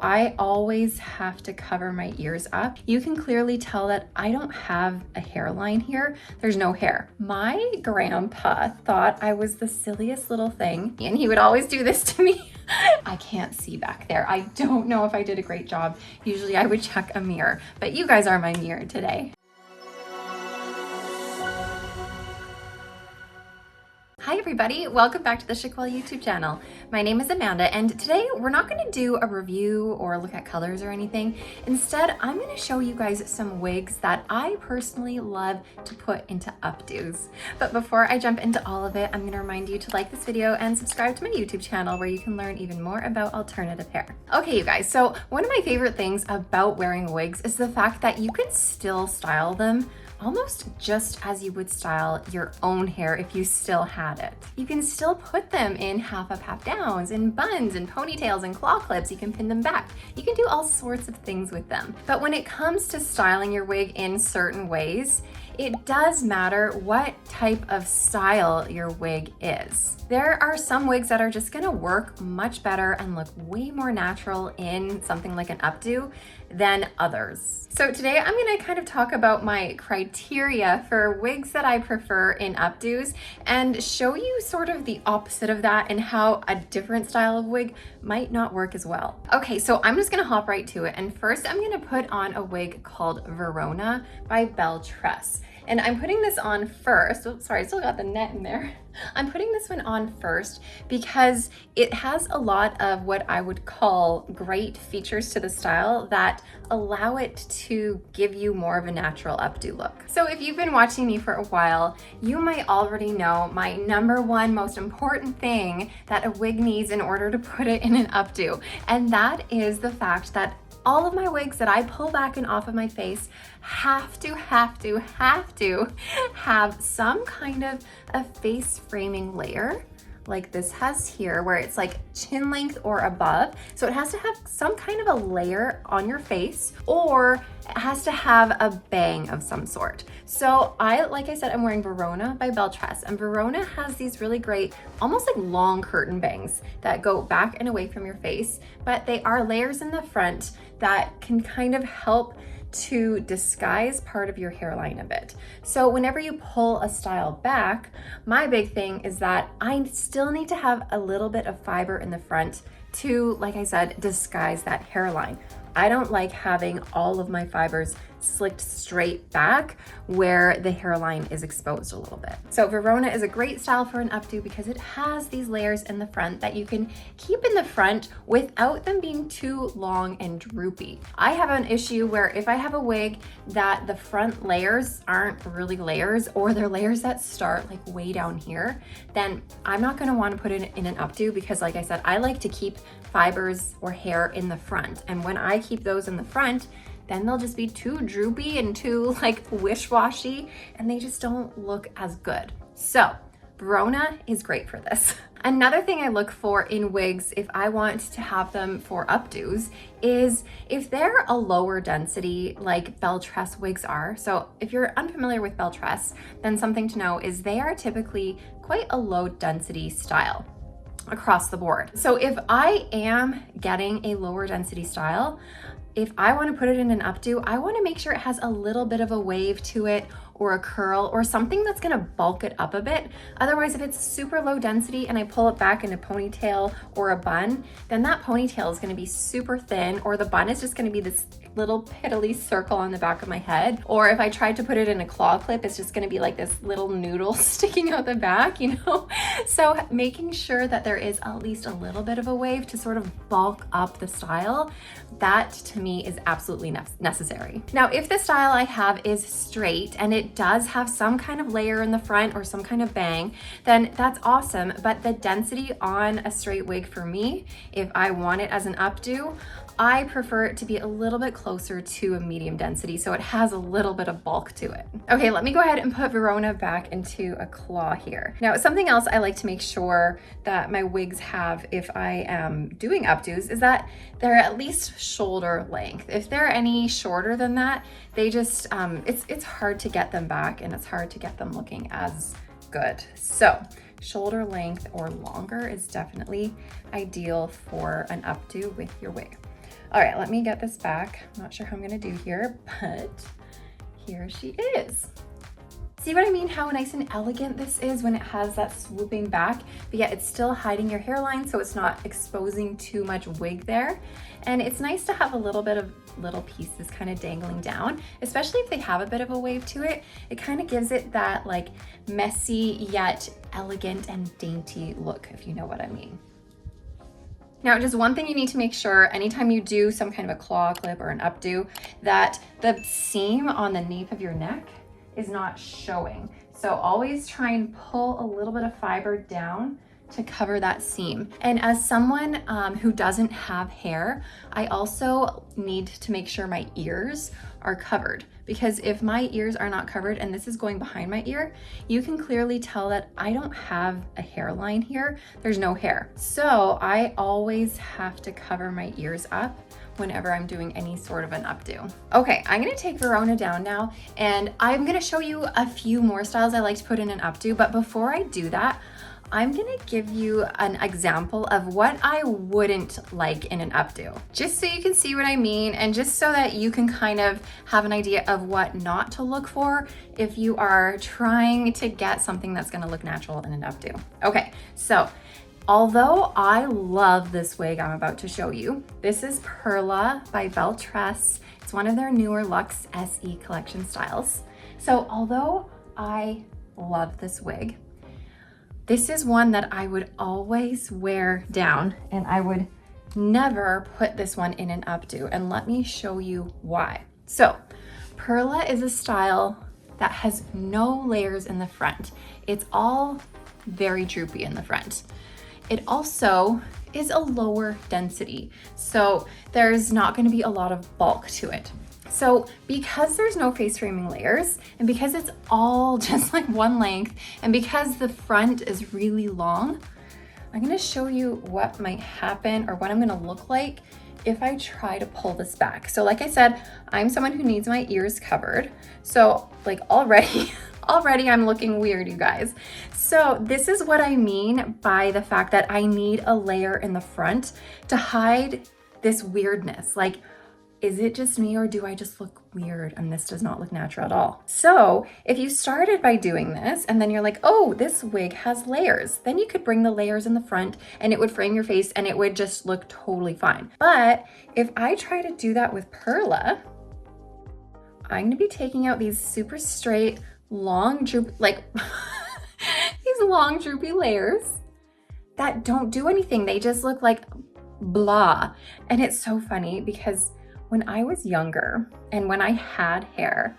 I always have to cover my ears up. You can clearly tell that I don't have a hairline here. There's no hair. My grandpa thought I was the silliest little thing, and he would always do this to me. I can't see back there. I don't know if I did a great job. Usually I would check a mirror, but you guys are my mirror today. Hi everybody, welcome back to the Chiquel YouTube channel. My name is Amanda, and today we're not going to do a review or look at colors or anything. Instead, I'm going to show you guys some wigs that I personally love to put into updos. But before I jump into all of it, I'm going to remind you to like this video and subscribe to my YouTube channel where you can learn even more about alternative hair. Okay, you guys, so one of my favorite things about wearing wigs is the fact that you can still style them almost just as you would style your own hair if you still had it. You can still put them in half up, half downs, in buns and ponytails and claw clips. You can pin them back. You can do all sorts of things with them. But when it comes to styling your wig in certain ways, it does matter what type of style your wig is. There are some wigs that are just gonna work much better and look way more natural in something like an updo than others. So today I'm gonna kind of talk about my criteria for wigs that I prefer in updos and show you sort of the opposite of that and how a different style of wig might not work as well. Okay, so I'm just gonna hop right to it. And first I'm gonna put on a wig called Verona by Belle Tress. And I'm putting this on first. Oops, sorry, I still got the net in there. I'm putting this one on first because it has a lot of what I would call great features to the style that allow it to give you more of a natural updo look. So if you've been watching me for a while, you might already know my number one most important thing that a wig needs in order to put it in an updo. And that is the fact that all of my wigs that I pull back and off of my face have to have some kind of a face framing layer like this has here, where it's like chin length or above. So it has to have some kind of a layer on your face, or it has to have a bang of some sort. So like I said, I'm wearing Verona by Belle Tress, and Verona has these really great, almost like long curtain bangs that go back and away from your face, but they are layers in the front that can kind of help to disguise part of your hairline a bit. So whenever you pull a style back, my big thing is that I still need to have a little bit of fiber in the front to, like I said, disguise that hairline. I don't like having all of my fibers slicked straight back where the hairline is exposed a little bit. So Verona is a great style for an updo because it has these layers in the front that you can keep in the front without them being too long and droopy. I have an issue where if I have a wig that the front layers aren't really layers, or they're layers that start like way down here, then I'm not gonna wanna put it in an updo because, like I said, I like to keep fibers or hair in the front. And when I keep those in the front, then they'll just be too droopy and too like wish-washy, and they just don't look as good. So Verona is great for this. Another thing I look for in wigs if I want to have them for updos is if they're a lower density like Belle Tress wigs are. So if you're unfamiliar with Belle Tress, then something to know is they are typically quite a low density style across the board. So if I am getting a lower density style, if I want to put it in an updo, I want to make sure it has a little bit of a wave to it, or a curl, or something that's gonna bulk it up a bit. Otherwise, if it's super low density and I pull it back in a ponytail or a bun, then that ponytail is gonna be super thin, or the bun is just gonna be this little piddly circle on the back of my head. Or if I tried to put it in a claw clip, it's just gonna be like this little noodle sticking out the back, you know? So making sure that there is at least a little bit of a wave to sort of bulk up the style, that to me is absolutely necessary. Now, if the style I have is straight and it does have some kind of layer in the front or some kind of bang, then that's awesome. But the density on a straight wig for me, if I want it as an updo, I prefer it to be a little bit closer to a medium density, so it has a little bit of bulk to it. Okay, let me go ahead and put Verona back into a claw here. Now, something else I like to make sure that my wigs have if I am doing updos is that they're at least shoulder length. If they're any shorter than that, they just, it's hard to get them back, and it's hard to get them looking as good. So shoulder length or longer is definitely ideal for an updo with your wig. All right, let me get this back. I'm not sure how I'm gonna do here, but here she is. See what I mean? How nice and elegant this is when it has that swooping back, but yet it's still hiding your hairline so it's not exposing too much wig there. And it's nice to have a little bit of little pieces kind of dangling down, especially if they have a bit of a wave to it. It kind of gives it that like messy yet elegant and dainty look, if you know what I mean. Now, just one thing you need to make sure anytime you do some kind of a claw clip or an updo, that the seam on the nape of your neck is not showing. So always try and pull a little bit of fiber down to cover that seam. And as someone who doesn't have hair, I also need to make sure my ears are covered, because if my ears are not covered, and this is going behind my ear, you can clearly tell that I don't have a hairline here. There's no hair. So I always have to cover my ears up whenever I'm doing any sort of an updo. Okay, I'm gonna take Verona down now, and I'm gonna show you a few more styles I like to put in an updo, but before I do that, I'm gonna give you an example of what I wouldn't like in an updo, just so you can see what I mean, and just so that you can kind of have an idea of what not to look for if you are trying to get something that's gonna look natural in an updo. Okay, so although I love this wig I'm about to show you, this is Perla by Belle Tress. It's one of their newer Luxe SE collection styles. So although I love this wig, this is one that I would always wear down, and I would never put this one in an updo, and let me show you why. So Perla is a style that has no layers in the front. It's all very droopy in the front. It also is a lower density, so there's not going to be a lot of bulk to it. So because there's no face framing layers, and because it's all just like one length, and because the front is really long, I'm going to show you what might happen, or what I'm going to look like if I try to pull this back. So like I said, I'm someone who needs my ears covered. So like already I'm looking weird, you guys. So this is what I mean by the fact that I need a layer in the front to hide this weirdness. Like, is it just me, or do I just look weird and this does not look natural at all? So if you started by doing this and then you're like, oh, this wig has layers, then you could bring the layers in the front and it would frame your face and it would just look totally fine. But if I try to do that with Perla, I'm gonna be taking out these super straight, long droop, like these long droopy layers that don't do anything. They just look like blah. And it's so funny because when I was younger and when I had hair,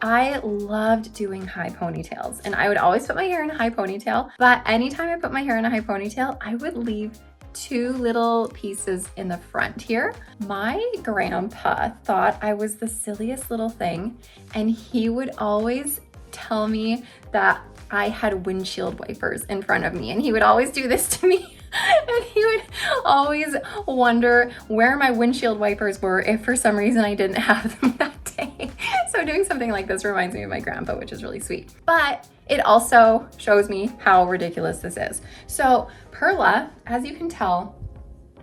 I loved doing high ponytails, and I would always put my hair in a high ponytail. But anytime I put my hair in a high ponytail, I would leave two little pieces in the front here. My grandpa thought I was the silliest little thing, and he would always tell me that I had windshield wipers in front of me, and he would always do this to me. And he would always wonder where my windshield wipers were if for some reason I didn't have them that day. So doing something like this reminds me of my grandpa, which is really sweet. But it also shows me how ridiculous this is. So Perla, as you can tell,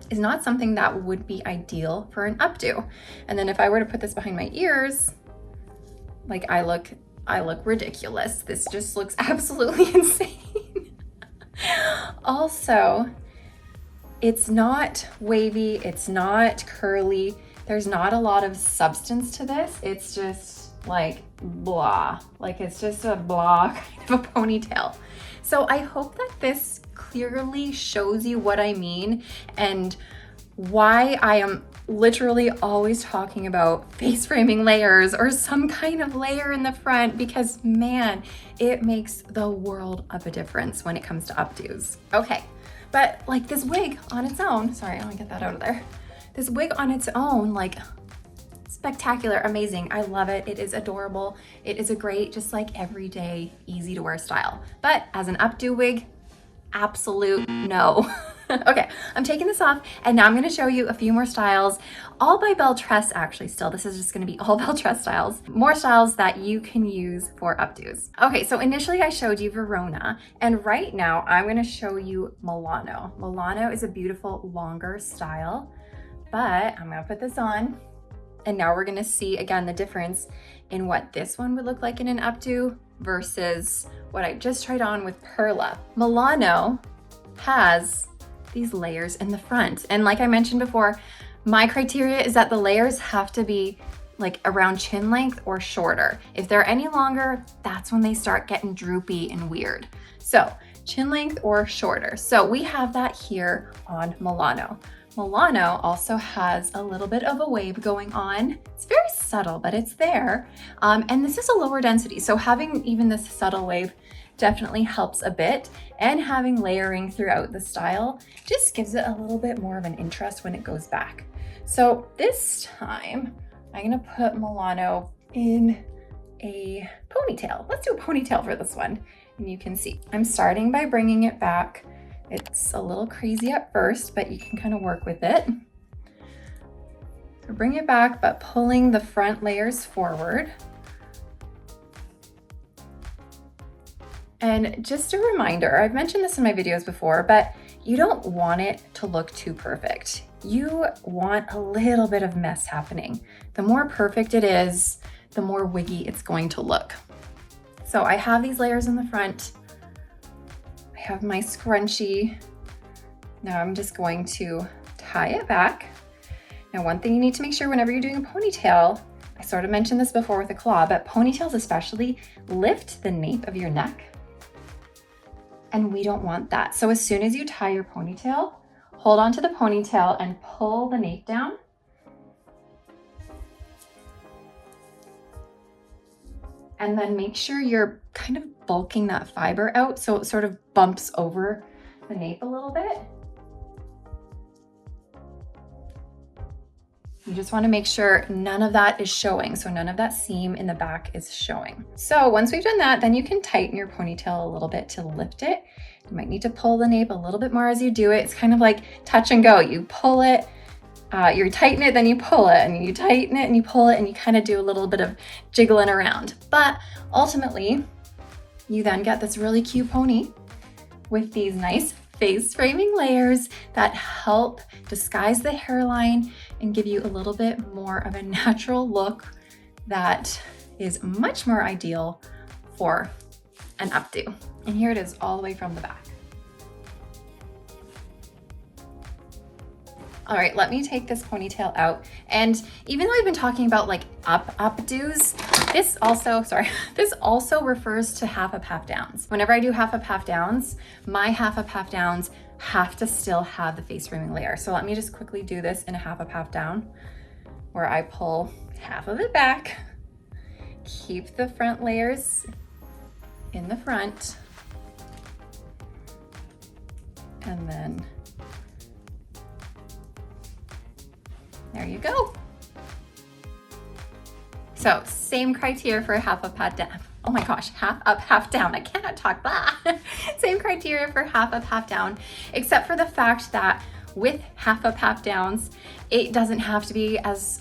is not something that would be ideal for an updo. And then if I were to put this behind my ears, like I look ridiculous. This just looks absolutely insane. Also, it's not wavy, it's not curly, there's not a lot of substance to this. It's just like blah, like it's just a blah kind of a ponytail. So I hope that this clearly shows you what I mean and why I am literally always talking about face framing layers or some kind of layer in the front, because man, it makes the world of a difference when it comes to updos. Okay, but like this wig on its own, sorry, I want to get that out of there. This wig on its own, like spectacular, amazing. I love it. It is adorable. It is a great, just like everyday, easy to wear style. But as an updo wig, absolute no. Okay, I'm taking this off, and now I'm going to show you a few more styles, all by Belle Tress actually still. This is just going to be all Belle Tress styles. More styles that you can use for updos. Okay, so initially I showed you Verona, and right now I'm going to show you Milano. Milano is a beautiful, longer style, But I'm gonna put this on, and now we're gonna see again the difference in what this one would look like in an updo versus what I just tried on with Perla. Milano has these layers in the front. And like I mentioned before, my criteria is that the layers have to be like around chin length or shorter. If they're any longer, that's when they start getting droopy and weird. So chin length or shorter. So we have that here on Milano. Milano also has a little bit of a wave going on. It's very subtle, but it's there. And this is a lower density. So having even this subtle wave definitely helps a bit, and having layering throughout the style just gives it a little bit more of an interest when it goes back. So this time I'm gonna put Milano in a ponytail. Let's do a ponytail for this one. And you can see, I'm starting by bringing it back. It's a little crazy at first, but you can kind of work with it. So bring it back, but pulling the front layers forward. And just a reminder, I've mentioned this in my videos before, but you don't want it to look too perfect. You want a little bit of mess happening. The more perfect it is, the more wiggy it's going to look. So I have these layers in the front. I have my scrunchie. Now I'm just going to tie it back. Now, one thing you need to make sure whenever you're doing a ponytail, I sort of mentioned this before with a claw, but ponytails especially lift the nape of your neck. And we don't want that. So as soon as you tie your ponytail, hold on to the ponytail and pull the nape down. And then make sure you're kind of bulking that fiber out so it sort of bumps over the nape a little bit. You just want to make sure none of that is showing. So none of that seam in the back is showing. So once we've done that, then you can tighten your ponytail a little bit to lift it. You might need to pull the nape a little bit more as you do it. It's kind of like touch and go. You pull it, you tighten it, then you pull it, and you tighten it and you pull it, and you kind of do a little bit of jiggling around. But ultimately, you then get this really cute pony with these nice face framing layers that help disguise the hairline and give you a little bit more of a natural look that is much more ideal for an updo. And here it is all the way from the back. All right, let me take this ponytail out. And even though I've been talking about like updos, this also refers to half up, half downs. Whenever I do half up, half downs, my half up, half downs have to still have the face framing layer. So let me just quickly do this in a half up, half down, where I pull half of it back, keep the front layers in the front, and then there you go. So same criteria for a half up, half down. Oh my gosh, half up, half down. I cannot talk that. Same criteria for half up, half down, except for the fact that with half up, half downs, it doesn't have to be as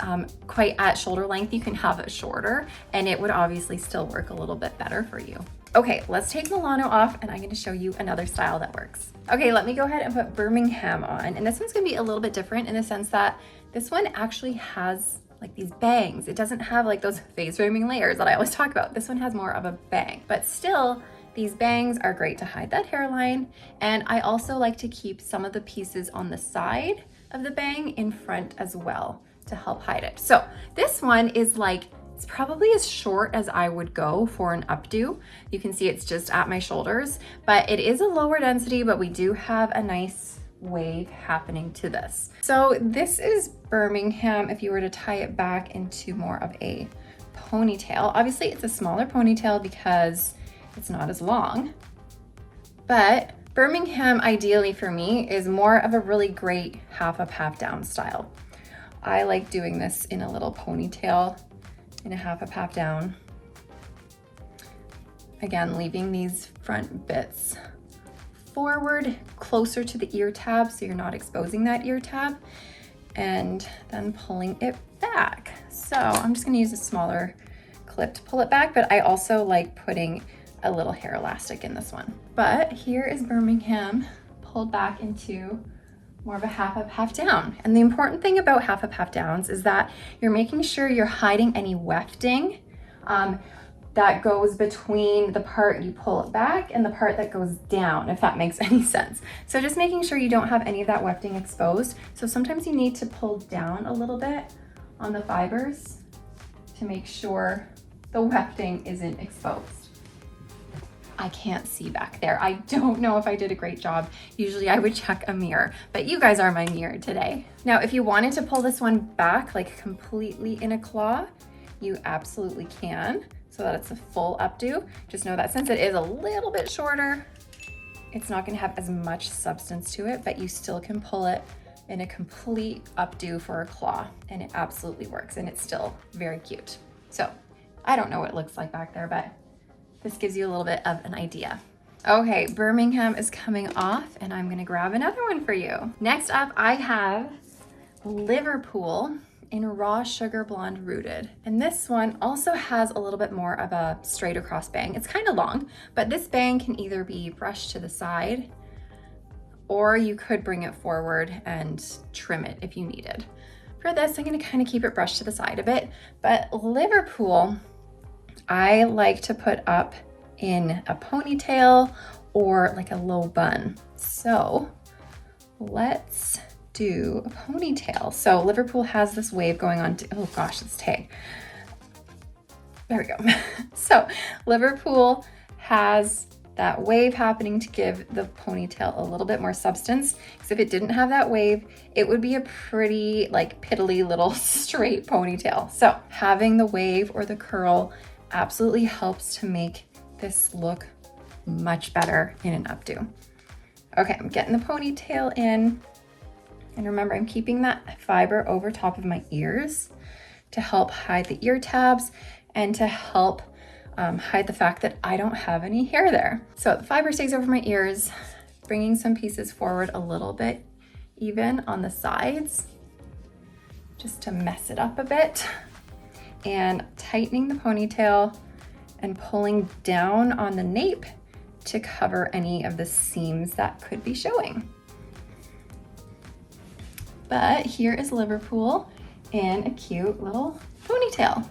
quite at shoulder length. You can have it shorter and it would obviously still work a little bit better for you. Okay, let's take Milano off and I'm going to show you another style that works. Okay, let me go ahead and put Birmingham on. And this one's going to be a little bit different in the sense that this one actually has like these bangs. It doesn't have like those face framing layers that I always talk about. This one has more of a bang, but still these bangs are great to hide that hairline. And I also like to keep some of the pieces on the side of the bang in front as well to help hide it. So this one is like, it's probably as short as I would go for an updo. You can see it's just at my shoulders, but it is a lower density, but we do have a nice wave happening to this. So this is Birmingham if you were to tie it back into more of a ponytail. Obviously it's a smaller ponytail because it's not as long, but Birmingham ideally for me is more of a really great half up, half down style. I like doing this in a little ponytail in a half up, half down. Again, leaving these front bits forward closer to the ear tab so you're not exposing that ear tab, and then pulling it back. So I'm just gonna use a smaller clip to pull it back, but I also like putting a little hair elastic in this one. But here is Birmingham pulled back into more of a half up, half down. And the important thing about half up, half downs is that you're making sure you're hiding any wefting that goes between the part you pull it back and the part that goes down, if that makes any sense. So just making sure you don't have any of that wefting exposed. So sometimes you need to pull down a little bit on the fibers to make sure the wefting isn't exposed. I can't see back there. I don't know if I did a great job. Usually I would check a mirror, but you guys are my mirror today. Now, if you wanted to pull this one back like completely in a claw, you absolutely can, so that it's a full updo. Just know that since it is a little bit shorter, it's not gonna have as much substance to it, but you still can pull it in a complete updo for a claw, and it absolutely works, and it's still very cute. So I don't know what it looks like back there, but this gives you a little bit of an idea. Okay, Birmingham is coming off, and I'm gonna grab another one for you. Next up, I have Liverpool in Raw Sugar Blonde Rooted. And this one also has a little bit more of a straight across bang. It's kind of long, but this bang can either be brushed to the side, or you could bring it forward and trim it if you needed. For this, I'm gonna kind of keep it brushed to the side a bit, but Liverpool, I like to put up in a ponytail or like a low bun. So let's do a ponytail. So Liverpool has this wave going on. Oh gosh, it's tagged. There we go. So Liverpool has that wave happening to give the ponytail a little bit more substance. Because if it didn't have that wave, it would be a pretty like piddly little straight ponytail. So having the wave or the curl absolutely helps to make this look much better in an updo. Okay, I'm getting the ponytail in. And remember, I'm keeping that fiber over top of my ears to help hide the ear tabs and to help hide the fact that I don't have any hair there. So the fiber stays over my ears, bringing some pieces forward a little bit, even on the sides, just to mess it up a bit, and tightening the ponytail and pulling down on the nape to cover any of the seams that could be showing. But here is Liverpool in a cute little ponytail.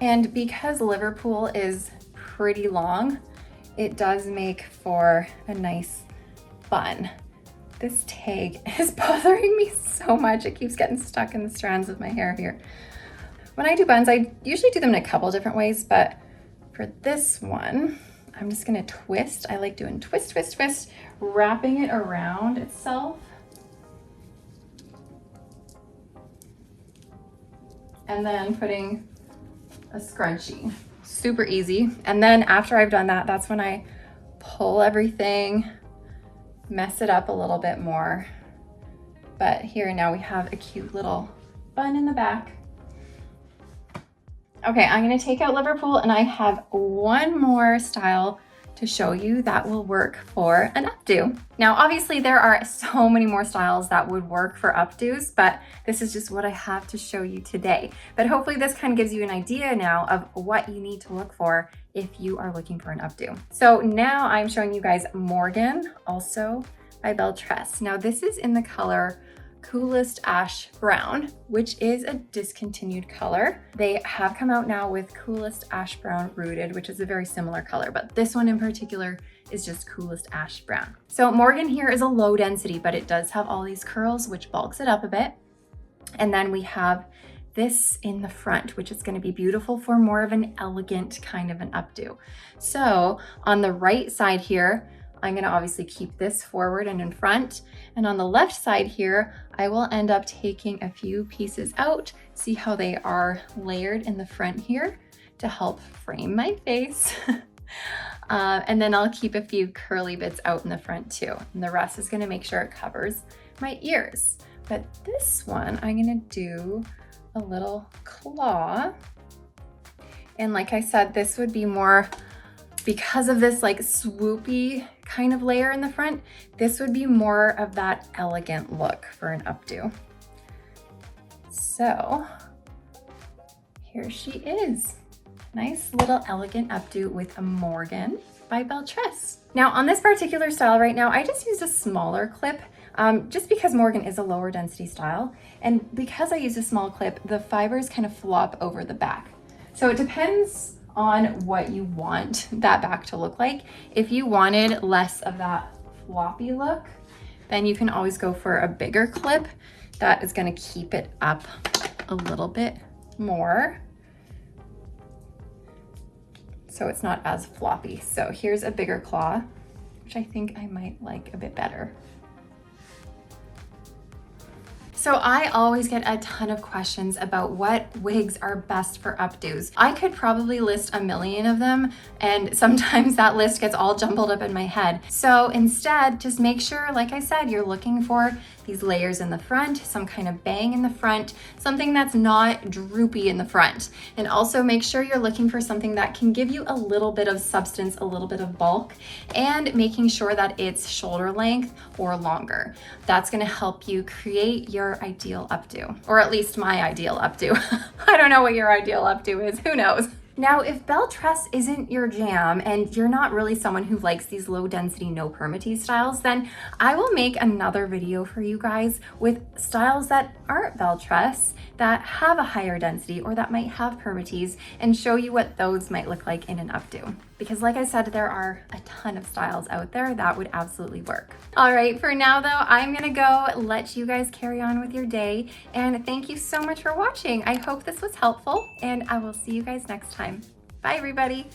And because Liverpool is pretty long, it does make for a nice bun. This tag is bothering me so much. It keeps getting stuck in the strands of my hair here. When I do buns, I usually do them in a couple different ways, but for this one, I'm just gonna twist. I like doing twist, twist, twist, wrapping it around itself. And then putting a scrunchie. Super easy. And then after I've done that, that's when I pull everything, mess it up a little bit more. But here now we have a cute little bun in the back. Okay, I'm gonna take out Liverpool, and I have one more style to show you that will work for an updo. Now, obviously there are so many more styles that would work for updos, but this is just what I have to show you today. But hopefully this kind of gives you an idea now of what you need to look for if you are looking for an updo. So now I'm showing you guys Morgan, also by Belle Tress. Now this is in the color Coolest Ash Brown, which is a discontinued color. They have come out now with Coolest Ash Brown Rooted, which is a very similar color, but this one in particular is just Coolest Ash Brown. So Morgan here is a low density, but it does have all these curls, which bulks it up a bit. And then we have this in the front, which is going to be beautiful for more of an elegant kind of an updo. So on the right side here, I'm going to obviously keep this forward and in front. And on the left side here, I will end up taking a few pieces out. See how they are layered in the front here to help frame my face. And then I'll keep a few curly bits out in the front too. And the rest is going to make sure it covers my ears. But this one, I'm going to do a little claw. And like I said, this would be more, because of this like swoopy kind of layer in the front, this would be more of that elegant look for an updo. So here she is. Nice little elegant updo with a Morgan by Belle Tress. Now on this particular style right now, I just used a smaller clip just because Morgan is a lower density style. And because I used a small clip, the fibers kind of flop over the back. So it depends on what you want that back to look like. If you wanted less of that floppy look, then you can always go for a bigger clip that is gonna keep it up a little bit more, so it's not as floppy. So here's a bigger claw, which I think I might like a bit better. So I always get a ton of questions about what wigs are best for updos. I could probably list a million of them, and sometimes that list gets all jumbled up in my head. So instead, just make sure, like I said, you're looking for these layers in the front, some kind of bang in the front, something that's not droopy in the front. And also make sure you're looking for something that can give you a little bit of substance, a little bit of bulk, and making sure that it's shoulder length or longer. That's gonna help you create your ideal updo, or at least my ideal updo. I don't know what your ideal updo is, who knows? Now, if Belle Tress isn't your jam and you're not really someone who likes these low density, no permatease styles, then I will make another video for you guys with styles that aren't Belle Tress, that have a higher density or that might have permatease, and show you what those might look like in an updo. Because like I said, there are a ton of styles out there that would absolutely work. All right, for now though, I'm gonna go let you guys carry on with your day. And thank you so much for watching. I hope this was helpful, and I will see you guys next time. Bye everybody.